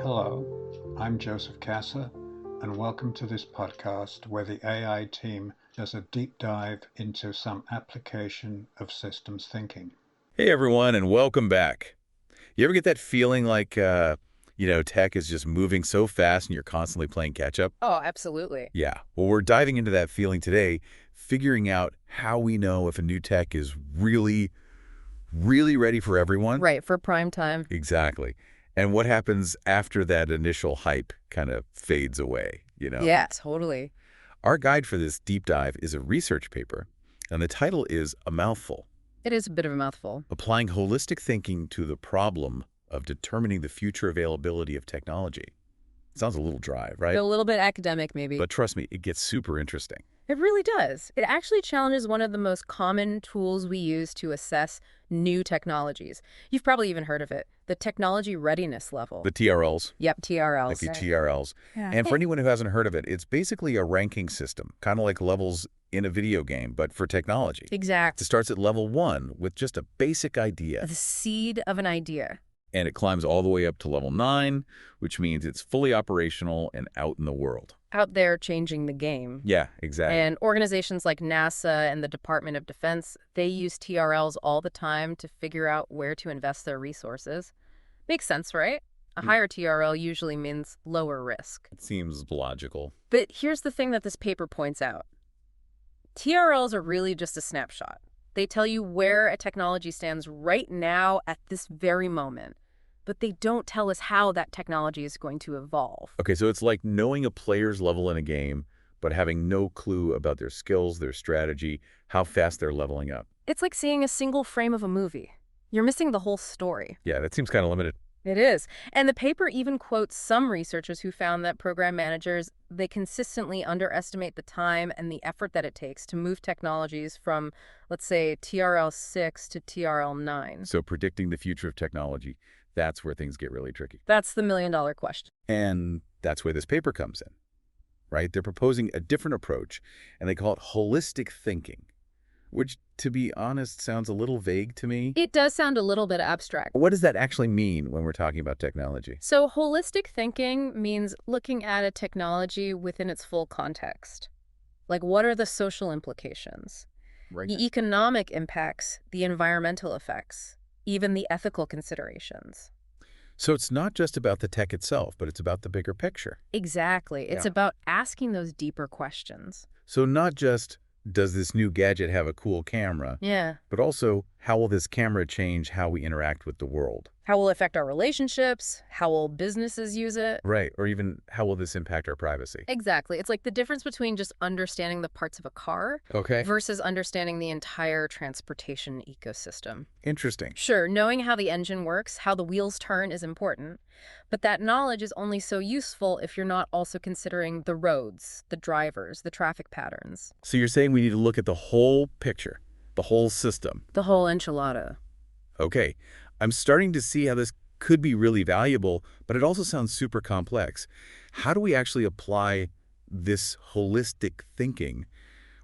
Hello, I'm Joseph Kasser, and welcome to this podcast where the AI team does a deep dive into some application of systems thinking. Hey everyone, and welcome back. You ever get that feeling like, tech is just moving so fast and you're constantly playing catch up? Oh, absolutely. Yeah. Well, we're diving into that feeling today, figuring out how we know if a new tech is really, really ready for everyone. Right, for prime time. Exactly. And what happens after that initial hype kind of fades away? Yeah, totally. Our guide for this deep dive is a research paper, and the title is A Mouthful: It is a bit of a mouthful. Applying Holistic Thinking to the Problem of Determining the Future Availability of Technology. Sounds a little dry, right? A little bit academic, maybe. But trust me, it gets super interesting. It really does. It actually challenges one of the most common tools we use to assess new technologies. You've probably even heard of it, the technology readiness level. The TRLs. Yep, TRLs. Like the TRLs. Yeah. And for anyone who hasn't heard of it, it's basically a ranking system, kind of like levels in a video game, but for technology. Exactly. It starts at level 1 with just a basic idea. The seed of an idea. And it climbs all the way up to level 9, which means it's fully operational and out in the world. Out there changing the game. Yeah, exactly. And organizations like NASA and the Department of Defense, they use TRLs all the time to figure out where to invest their resources. Makes sense, right? A higher TRL usually means lower risk. It seems logical. But here's the thing that this paper points out. TRLs are really just a snapshot. They tell you where a technology stands right now at this very moment. But they don't tell us how that technology is going to evolve. Okay, so it's like knowing a player's level in a game, but having no clue about their skills, their strategy, how fast they're leveling up. It's like seeing a single frame of a movie. You're missing the whole story. Yeah, that seems kind of limited. It is. And the paper even quotes some researchers who found that program managers, they consistently underestimate the time and the effort that it takes to move technologies from, let's say, TRL 6 to TRL 9. So predicting the future of technology, that's where things get really tricky. That's the million-dollar question. And that's where this paper comes in, right? They're proposing a different approach, and they call it holistic thinking, which, to be honest, sounds a little vague to me. It does sound a little bit abstract. What does that actually mean when we're talking about technology? So holistic thinking means looking at a technology within its full context. Like, what are the social implications? Right. The economic impacts, the environmental effects, even the ethical considerations. So it's not just about the tech itself, but it's about the bigger picture. Exactly. It's Yeah. about asking those deeper questions. So not just, does this new gadget have a cool camera, Yeah. but also, how will this camera change how we interact with the world? How will it affect our relationships? How will businesses use it? Right, or even how will this impact our privacy? Exactly. It's like the difference between just understanding the parts of a car Okay. versus understanding the entire transportation ecosystem. Interesting. Sure, knowing how the engine works, how the wheels turn is important, but that knowledge is only so useful if you're not also considering the roads, the drivers, the traffic patterns. So you're saying we need to look at the whole picture, the whole system. The whole enchilada. Okay, I'm starting to see how this could be really valuable, but it also sounds super complex. How do we actually apply this holistic thinking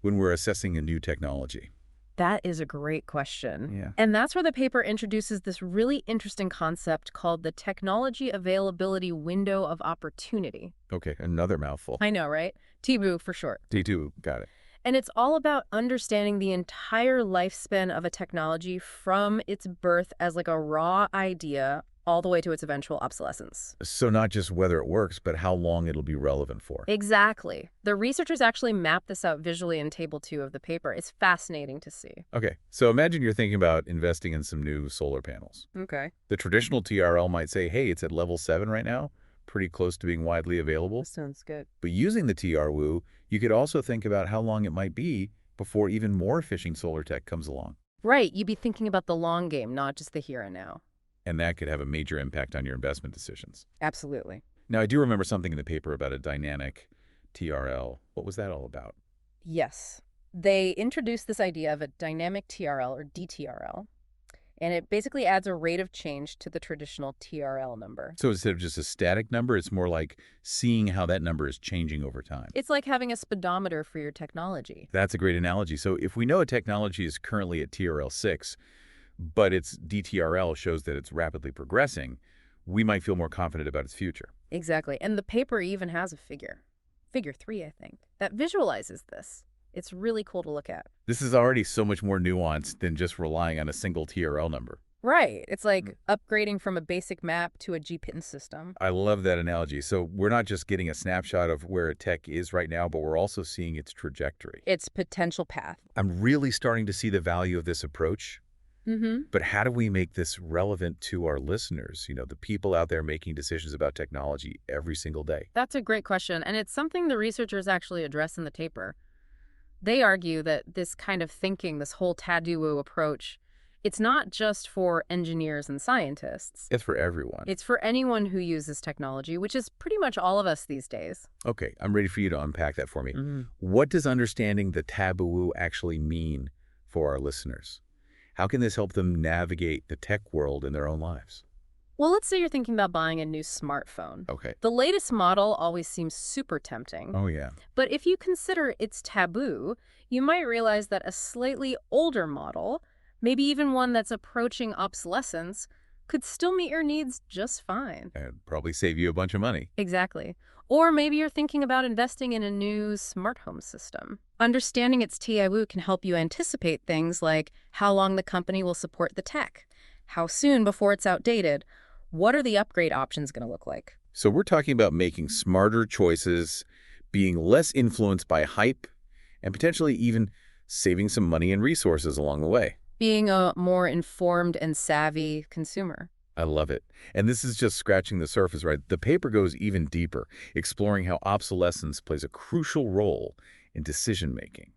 when we're assessing a new technology? That is a great question. Yeah. And that's where the paper introduces this really interesting concept called the technology availability window of opportunity. Okay, another mouthful. I know, right? TBOO for short. D2, got it. And it's all about understanding the entire lifespan of a technology from its birth as like a raw idea all the way to its eventual obsolescence. So not just whether it works, but how long it'll be relevant for. Exactly. The researchers actually map this out visually in Table 2 of the paper. It's fascinating to see. Okay, so imagine you're thinking about investing in some new solar panels. Okay. The traditional TRL might say, hey, it's at level 7 right now, pretty close to being widely available. Sounds good. But using the TRWOO, you could also think about how long it might be before even more efficient solar tech comes along. Right. You'd be thinking about the long game, not just the here and now. And that could have a major impact on your investment decisions. Absolutely. Now, I do remember something in the paper about a dynamic TRL. What was that all about? Yes. They introduced this idea of a dynamic TRL or DTRL, and it basically adds a rate of change to the traditional TRL number. So instead of just a static number, it's more like seeing how that number is changing over time. It's like having a speedometer for your technology. That's a great analogy. So if we know a technology is currently at TRL 6, but its DTRL shows that it's rapidly progressing, we might feel more confident about its future. Exactly. And the paper even has a figure 3, I think, that visualizes this. It's really cool to look at. This is already so much more nuanced than just relying on a single TRL number. Right. It's like upgrading from a basic map to a GPIN system. I love that analogy. So we're not just getting a snapshot of where a tech is right now, but we're also seeing its trajectory. Its potential path. I'm really starting to see the value of this approach. But how do we make this relevant to our listeners, the people out there making decisions about technology every single day? That's a great question, and it's something the researchers actually address in the paper. They argue that this kind of thinking, this whole TADUO approach, it's not just for engineers and scientists. It's for everyone. It's for anyone who uses technology, which is pretty much all of us these days. Okay, I'm ready for you to unpack that for me. What does understanding the TADUO actually mean for our listeners? How can this help them navigate the tech world in their own lives? Well, let's say you're thinking about buying a new smartphone. Okay. The latest model always seems super tempting. Oh, yeah. But if you consider its taboo, you might realize that a slightly older model, maybe even one that's approaching obsolescence, could still meet your needs just fine. And probably save you a bunch of money. Exactly. Or maybe you're thinking about investing in a new smart home system. Understanding its TAWU can help you anticipate things like how long the company will support the tech, how soon before it's outdated, what are the upgrade options going to look like. So we're talking about making smarter choices, being less influenced by hype, and potentially even saving some money and resources along the way. Being a more informed and savvy consumer. I love it. And this is just scratching the surface, right? The paper goes even deeper, exploring how obsolescence plays a crucial role in decision-making,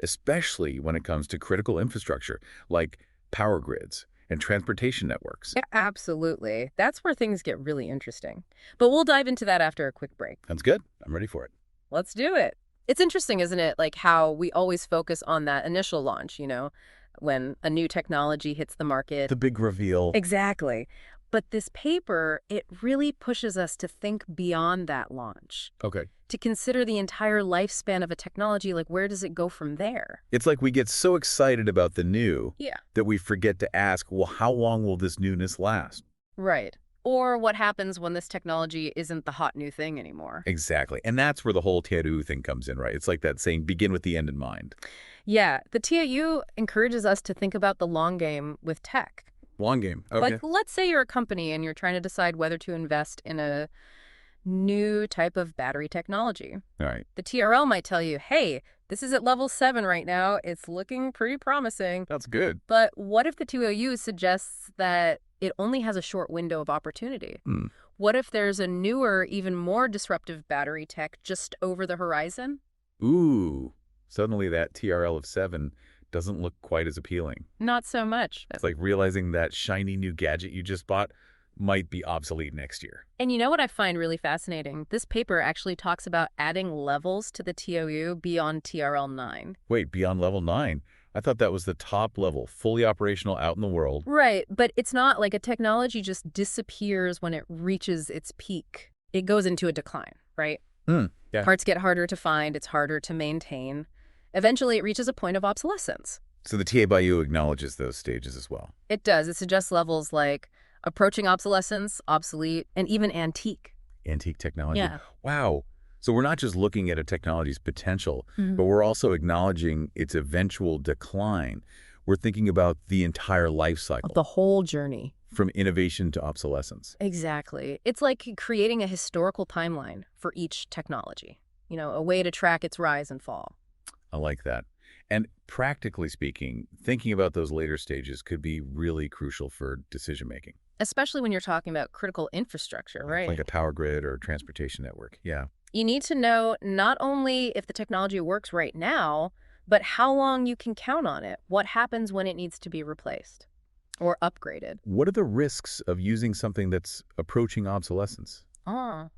especially when it comes to critical infrastructure like power grids and transportation networks. Yeah, absolutely. That's where things get really interesting. But we'll dive into that after a quick break. Sounds good. I'm ready for it. Let's do it. It's interesting, isn't it? Like how we always focus on that initial launch, when a new technology hits the market. The big reveal. Exactly. But this paper, it really pushes us to think beyond that launch. Okay. To consider the entire lifespan of a technology, like where does it go from there? It's like we get so excited about the new that we forget to ask, well, how long will this newness last? Right. Or what happens when this technology isn't the hot new thing anymore? Exactly. And that's where the whole TADU thing comes in, right? It's like that saying, begin with the end in mind. Yeah, the TAU encourages us to think about the long game with tech. Long game. Okay. Like, let's say you're a company and you're trying to decide whether to invest in a new type of battery technology. All right. The TRL might tell you, hey, this is at level 7 right now. It's looking pretty promising. That's good. But what if the TOU suggests that it only has a short window of opportunity? What if there's a newer, even more disruptive battery tech just over the horizon? Ooh. Suddenly that TRL of 7 doesn't look quite as appealing. Not so much. It's like realizing that shiny new gadget you just bought might be obsolete next year. And you know what I find really fascinating? This paper actually talks about adding levels to the TOU beyond TRL 9. Wait, beyond level 9? I thought that was the top level, fully operational out in the world. Right, but it's not like a technology just disappears when it reaches its peak. It goes into a decline, right? Yeah. Parts get harder to find, it's harder to maintain. Eventually, it reaches a point of obsolescence. So the TA by U acknowledges those stages as well. It does. It suggests levels like approaching obsolescence, obsolete, and even antique. Antique technology. Yeah. Wow. So we're not just looking at a technology's potential, but we're also acknowledging its eventual decline. We're thinking about the entire life cycle. The whole journey. From innovation to obsolescence. Exactly. It's like creating a historical timeline for each technology. A way to track its rise and fall. I like that. And practically speaking, thinking about those later stages could be really crucial for decision-making. Especially when you're talking about critical infrastructure, right? Like a power grid or transportation network. Yeah. You need to know not only if the technology works right now, but how long you can count on it. What happens when it needs to be replaced or upgraded? What are the risks of using something that's approaching obsolescence?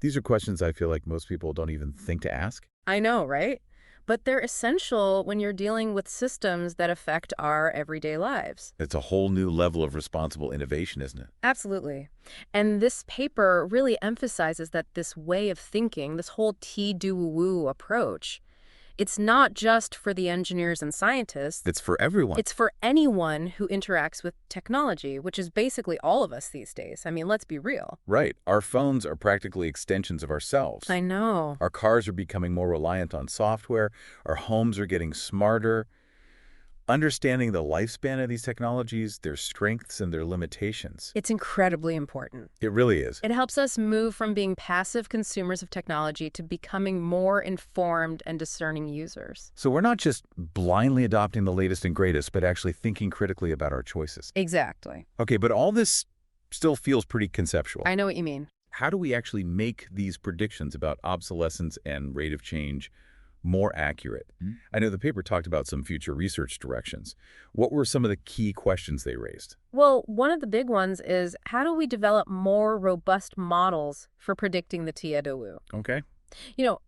These are questions I feel like most people don't even think to ask. I know, right? But they're essential when you're dealing with systems that affect our everyday lives. It's a whole new level of responsible innovation, isn't it? Absolutely. And this paper really emphasizes that this way of thinking, this whole T-do-woo approach, It's not just for the engineers and scientists. It's for everyone. It's for anyone who interacts with technology, which is basically all of us these days. I mean, let's be real. Right. Our phones are practically extensions of ourselves. I know. Our cars are becoming more reliant on software. Our homes are getting smarter. Understanding the lifespan of these technologies, their strengths and their limitations. It's incredibly important. It really is. It helps us move from being passive consumers of technology to becoming more informed and discerning users. So we're not just blindly adopting the latest and greatest, but actually thinking critically about our choices. Exactly. Okay, but all this still feels pretty conceptual. I know what you mean. How do we actually make these predictions about obsolescence and rate of change more accurate? I know the paper talked about some future research directions. What were some of the key questions they raised? Well, one of the big ones is how do we develop more robust models for predicting the TIDOU? Okay.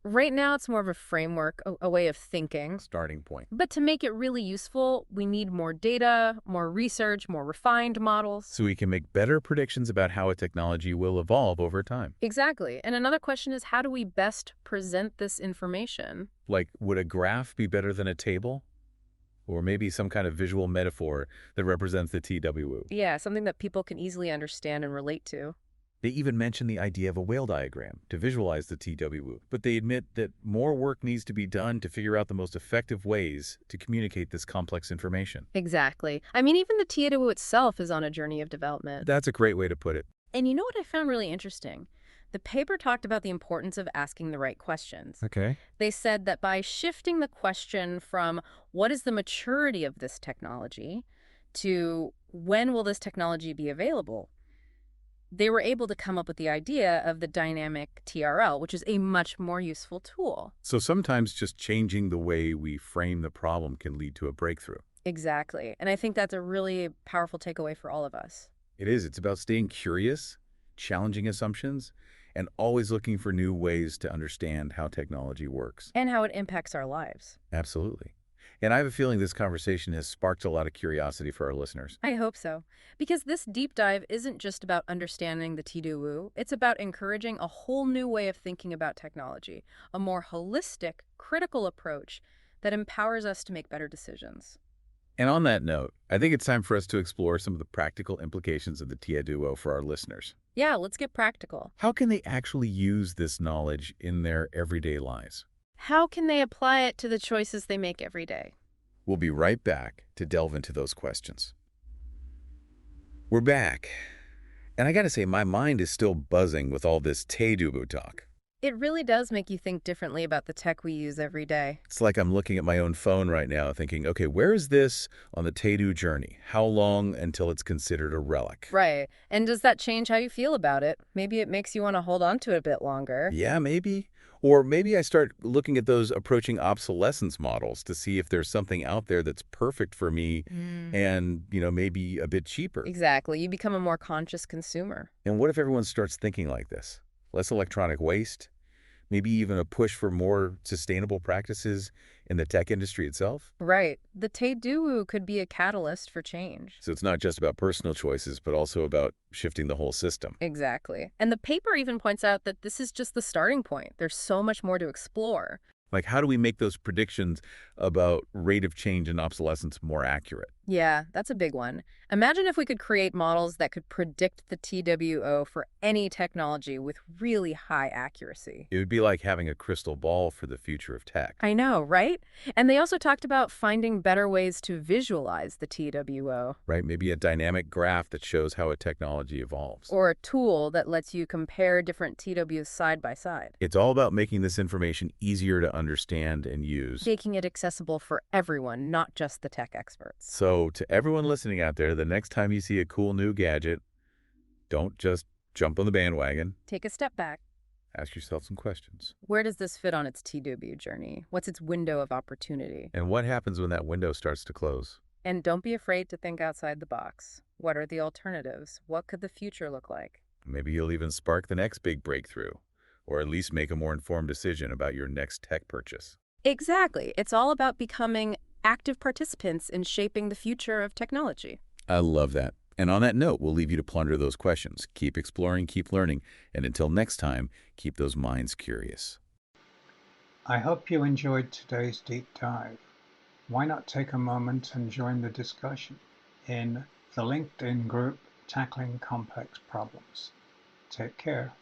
Right now it's more of a framework, a way of thinking. Starting point. But to make it really useful, we need more data, more research, more refined models. So we can make better predictions about how a technology will evolve over time. Exactly. And another question is how do we best present this information? Like, would a graph be better than a table? Or maybe some kind of visual metaphor that represents the TWU. Yeah, something that people can easily understand and relate to. They even mention the idea of a whale diagram to visualize the TWU, but they admit that more work needs to be done to figure out the most effective ways to communicate this complex information. Exactly. I mean, even the TIDOU itself is on a journey of development. That's a great way to put it. And you know what I found really interesting? The paper talked about the importance of asking the right questions. Okay. They said that by shifting the question from what is the maturity of this technology to when will this technology be available, they were able to come up with the idea of the dynamic TRL, which is a much more useful tool. So sometimes just changing the way we frame the problem can lead to a breakthrough. Exactly. And I think that's a really powerful takeaway for all of us. It is. It's about staying curious, challenging assumptions, and always looking for new ways to understand how technology works. And how it impacts our lives. Absolutely. And I have a feeling this conversation has sparked a lot of curiosity for our listeners. I hope so. Because this deep dive isn't just about understanding the TDOU, it's about encouraging a whole new way of thinking about technology, a more holistic, critical approach that empowers us to make better decisions. And on that note, I think it's time for us to explore some of the practical implications of the TIDOU for our listeners. Yeah, let's get practical. How can they actually use this knowledge in their everyday lives? How can they apply it to the choices they make every day? We'll be right back to delve into those questions. We're back. And I gotta say, my mind is still buzzing with all this TIDOU talk. It really does make you think differently about the tech we use every day. It's like I'm looking at my own phone right now thinking, okay, where is this on the TIDOU journey? How long until it's considered a relic? Right. And does that change how you feel about it? Maybe it makes you want to hold on to it a bit longer. Yeah, maybe. Or maybe I start looking at those approaching obsolescence models to see if there's something out there that's perfect for me and, maybe a bit cheaper. Exactly. You become a more conscious consumer. And what if everyone starts thinking like this? Less electronic waste, maybe even a push for more sustainable practices in the tech industry itself? Right. The TIDOU could be a catalyst for change. So it's not just about personal choices, but also about shifting the whole system. Exactly. And the paper even points out that this is just the starting point. There's so much more to explore. Like, how do we make those predictions about rate of change and obsolescence more accurate? Yeah, that's a big one. Imagine if we could create models that could predict the TWO for any technology with really high accuracy. It would be like having a crystal ball for the future of tech. I know, right? And they also talked about finding better ways to visualize the TWO. Right? Maybe a dynamic graph that shows how a technology evolves. Or a tool that lets you compare different TWs side by side. It's all about making this information easier to understand and use. Making it accessible for everyone, not just the tech experts. So to everyone listening out there, the next time you see a cool new gadget, don't just jump on the bandwagon. Take a step back. Ask yourself some questions. Where does this fit on its TW journey? What's its window of opportunity? And what happens when that window starts to close? And don't be afraid to think outside the box. What are the alternatives? What could the future look like? Maybe you'll even spark the next big breakthrough, or at least make a more informed decision about your next tech purchase. Exactly. It's all about becoming active participants in shaping the future of technology. I love that. And on that note, we'll leave you to ponder those questions. Keep exploring, keep learning, and until next time, keep those minds curious. I hope you enjoyed today's deep dive. Why not take a moment and join the discussion in the LinkedIn group Tackling Complex Problems. Take care.